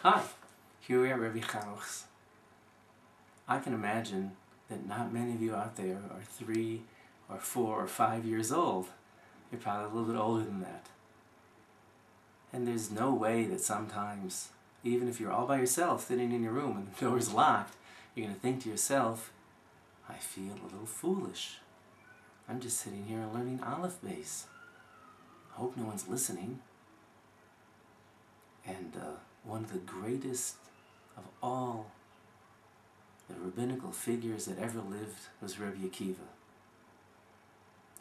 Hi, here we are at Rebbe Chanuch's. I can imagine that not many of you out there are 3 or 4 or 5 years old. You're probably a little bit older than that. And there's no way that sometimes, even if you're all by yourself sitting in your room and the door's locked, you're going to think to yourself, I feel a little foolish. I'm just sitting here and learning Alef base. I hope no one's listening. And one of the greatest of all the rabbinical figures that ever lived was Rebbe Akiva.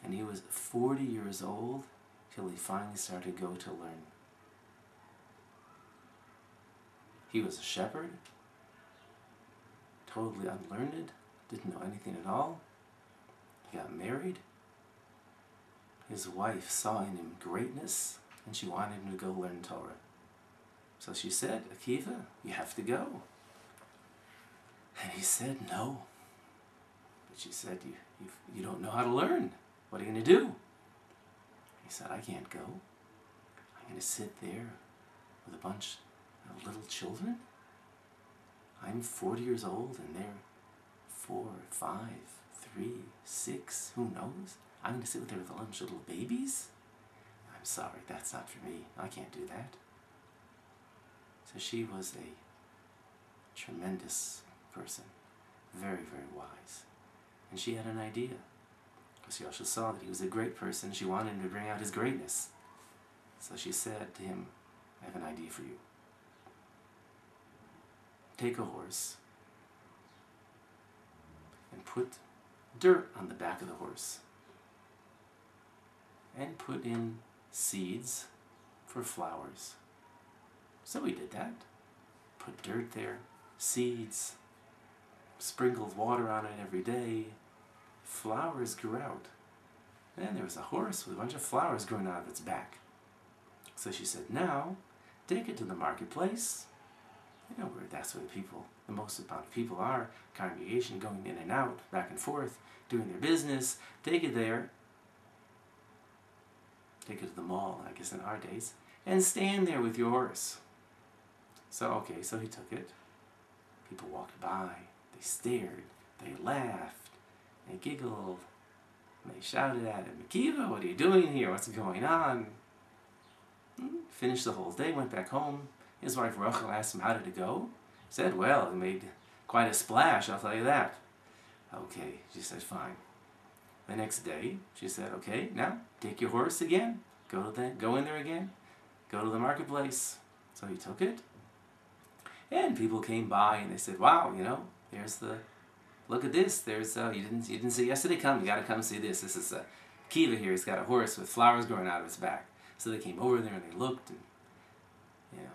And he was 40 years old till he finally started to go to learn. He was a shepherd, totally unlearned, didn't know anything at all. He got married. His wife saw in him greatness, and she wanted him to go learn Torah. So she said, Akiva, you have to go. And he said, no. But she said, you don't know how to learn. What are you going to do? He said, I can't go. I'm going to sit there with a bunch of little children. I'm 40 years old and they're 4, 5, 3, 6, who knows? I'm going to sit with her with a bunch of little babies? I'm sorry, that's not for me. I can't do that. So she was a tremendous person, very, very wise. And she had an idea, because she also saw that he was a great person. She wanted him to bring out his greatness. So she said to him, I have an idea for you. Take a horse and put dirt on the back of the horse and put in seeds for flowers. So he did that. Put dirt there, seeds, sprinkled water on it every day. Flowers grew out. And there was a horse with a bunch of flowers growing out of its back. So she said, now, take it to the marketplace. You know, where that's where the most amount of people are, congregation going in and out, back and forth, doing their business. Take it there. Take it to the mall, I guess in our days, and stand there with your horse. So, okay, so he took it. People walked by, they stared, they laughed, they giggled, and they shouted at him, Akiva, what are you doing here? What's going on? Finished the whole day, went back home. His wife Rachel asked him, how did it go? He said, well, it made quite a splash, I'll tell you that. Okay, she said, fine. The next day, she said, okay, now, take your horse again. Go in there again. Go to the marketplace. So he took it. And people came by and they said, wow, you know, look at this. There's, you didn't see yesterday, come, you gotta come see this. This is Akiva here, he's got a horse with flowers growing out of his back. So they came over there and they looked and, you know,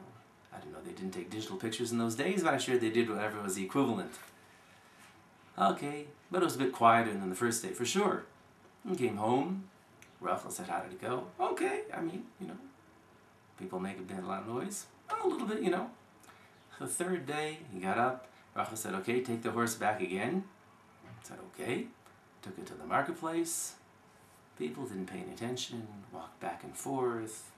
I don't know, they didn't take digital pictures in those days, but I'm sure they did whatever was the equivalent. Okay, but it was a bit quieter than the first day, for sure. He came home, Rachel said, how did it go? Okay, I mean, you know, people make a lot of noise. Oh, a little bit, you know. The third day, he got up. Rachel said, okay, take the horse back again. He said, okay. Took it to the marketplace. People didn't pay any attention, walked back and forth.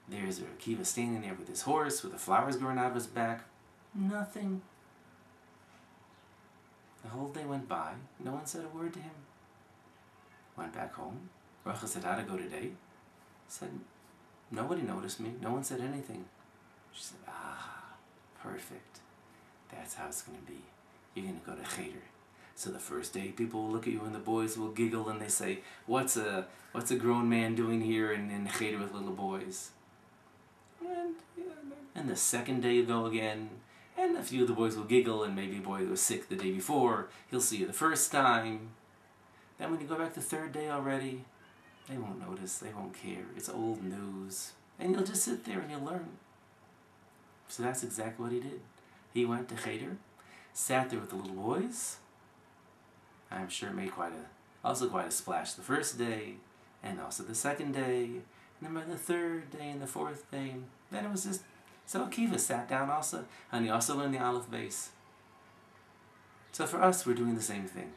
There's Akiva standing there with his horse, with the flowers growing out of his back. Nothing. The whole day went by. No one said a word to him. Went back home. Rachel said, how'd it go today? He said, nobody noticed me. No one said anything. She said, perfect. That's how it's going to be. You're going to go to Cheder. So the first day, people will look at you and the boys will giggle and they say, what's a grown man doing here in Cheder with little boys? And the second day you go again, and a few of the boys will giggle, and maybe a boy who was sick the day before, he'll see you the first time. Then when you go back the third day already, they won't notice, they won't care. It's old news. And you'll just sit there and you'll learn. So that's exactly what he did. He went to Cheder, sat there with the little boys. I'm sure it made also quite a splash the first day, and also the second day, and then by the third day and the fourth day, then it was just, so Akiva sat down also, and he also learned the Alef base. So for us, we're doing the same thing.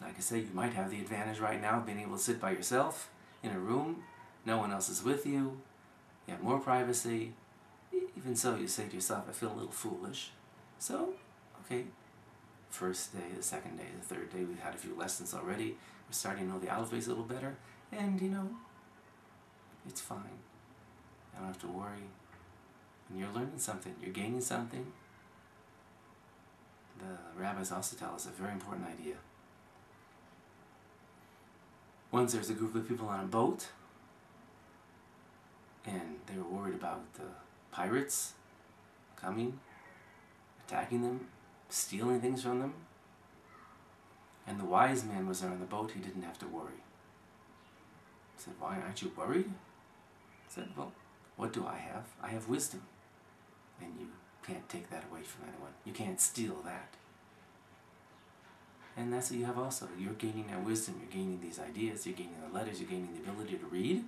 Like I say, you might have the advantage right now of being able to sit by yourself in a room, no one else is with you, you have more privacy. Even so, you say to yourself, I feel a little foolish. So, okay, first day, the second day, the third day, we've had a few lessons already. We're starting to know the alphabet a little better. And, you know, it's fine. I don't have to worry. When you're learning something, you're gaining something. The rabbis also tell us a very important idea. Once there's a group of people on a boat, and they were worried about the pirates coming, attacking them, stealing things from them. And the wise man was there on the boat, he didn't have to worry. He said, why aren't you worried? He said, well, what do I have? I have wisdom. And you can't take that away from anyone. You can't steal that. And that's what you have also. You're gaining that wisdom, you're gaining these ideas, you're gaining the letters, you're gaining the ability to read.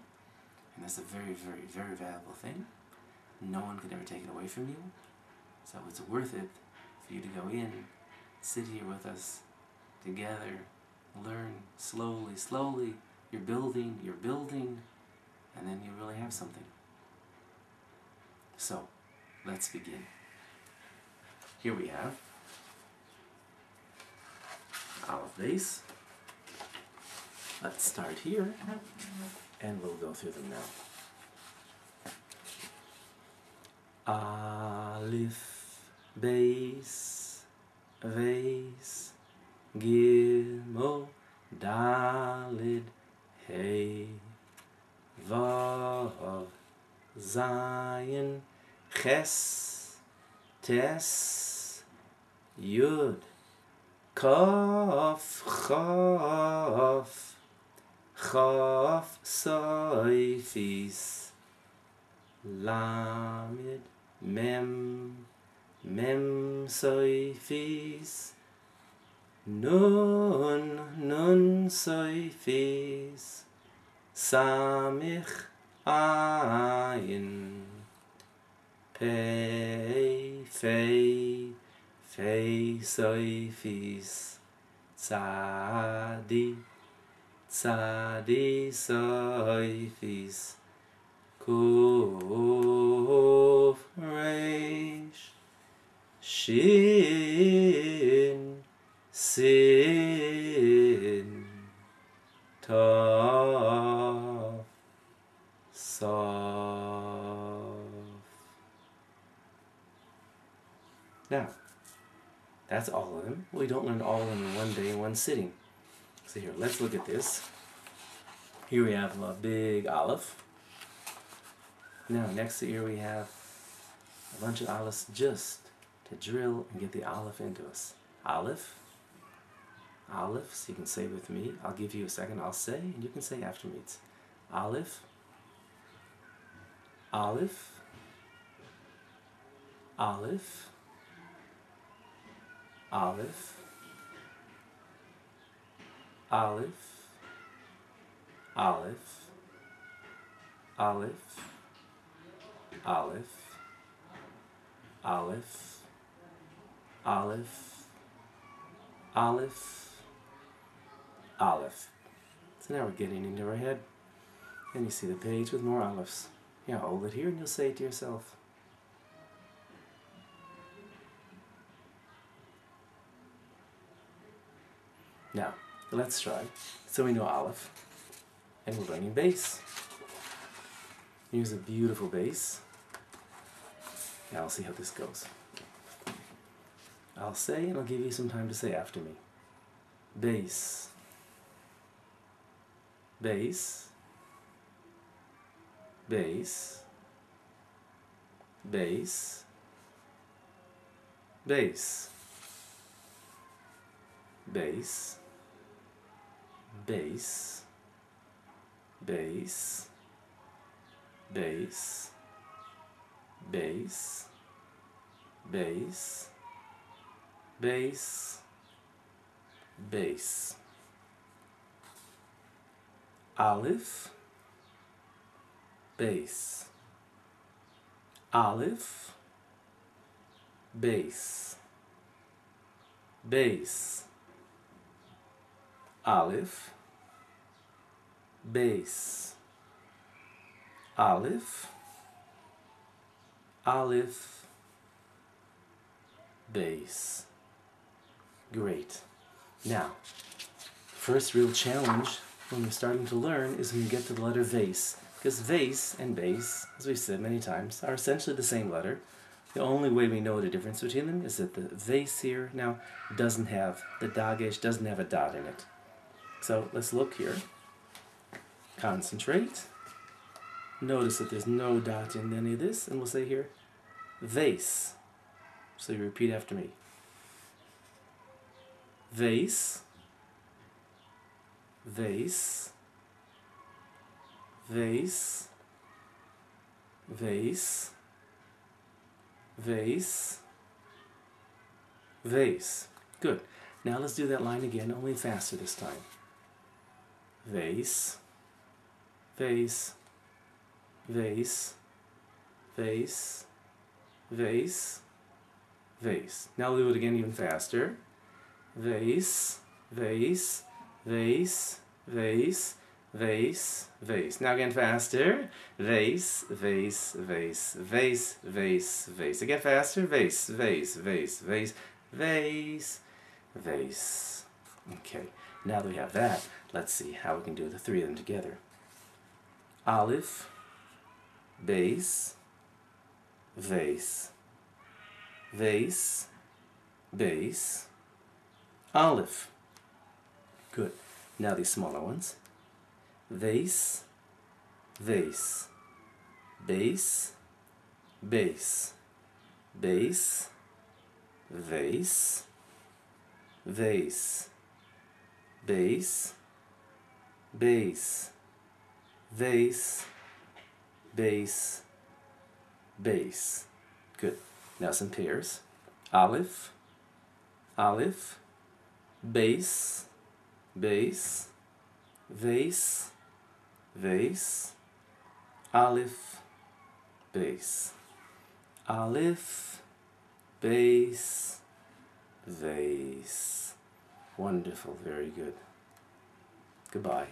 And that's a very, very, very valuable thing. No one can ever take it away from you. So it's worth it for you to go in, sit here with us, together, learn slowly, slowly. You're building, and then you really have something. So, let's begin. Here we have Alef base. Let's start here, and we'll go through them now. Alef base, vase, Gimel, Dalid, Hey, Vav, Zayin, Ches, Tes, Yud, Kaf, Chaf, Chaf, Soifis, Lamed, Mem, Mem, Soifis, Nun, Nun, Soifis, Samich, Ayin, Pei, Fei, Fei, Soifis, Tzadi, Tzadi, Soifis, Kuf, Reish, Shin, Sin, Tav, Saf. Now, that's all of them. We don't learn all of them in one day, in one sitting. So here, let's look at this. Here we have a big Aleph. Now, next to here we have a bunch of Alephs just to drill and get the Aleph into us. Aleph, Aleph, so you can say with me. I'll give you a second, I'll say, and you can say after me. It's Aleph, Aleph, Aleph, Aleph, Aleph, Aleph, Aleph, Aleph, Aleph, Aleph, Aleph, Aleph. So now we're getting into our head. And you see the page with more Alephs. Yeah, hold it here and you'll say it to yourself. Now, let's try. So we know Aleph, and we're learning bass. Here's a beautiful bass. Now I'll see how this goes. I'll say, and I'll give you some time to say after me. Bass, bass, bass, bass, bass, bass, bass, bass, bass, bass, bass, bass, bass. Aleph, bass. Aleph, bass. Bass. Aleph, bass. Aleph, Alef, base. Great. Now, first real challenge when we're starting to learn is when you get to the letter vase. Because vase and base, as we've said many times, are essentially the same letter. The only way we know the difference between them is that the vase here now doesn't have, the dagesh doesn't have a dot in it. So let's look here. Concentrate. Notice that there's no dot in any of this, and we'll say here, vase. So you repeat after me. Vase, vase, vase, vase, vase, vase. Good. Now let's do that line again, only faster this time. Vase, vase, vase, vase, vase, vase. Now we'll do it again even faster. Vase, vase, vase, vase, vase, vase. Now again faster. Vase, vase, vase, vase, vase, vase. Again faster. Vase, vase, vase, vase, vase, vase. Okay, now that we have that, let's see how we can do the three of them together. Alef, base, vase, vase, base, Alef. Good. Now these smaller ones. Vase, vase, base, base, base, vase, vase, base, base, vase, base, base. Good. Now some pairs. Alef, Alef, base, base, vase, vase, Alef, base. Alef, base, vase. Wonderful, very good. Goodbye.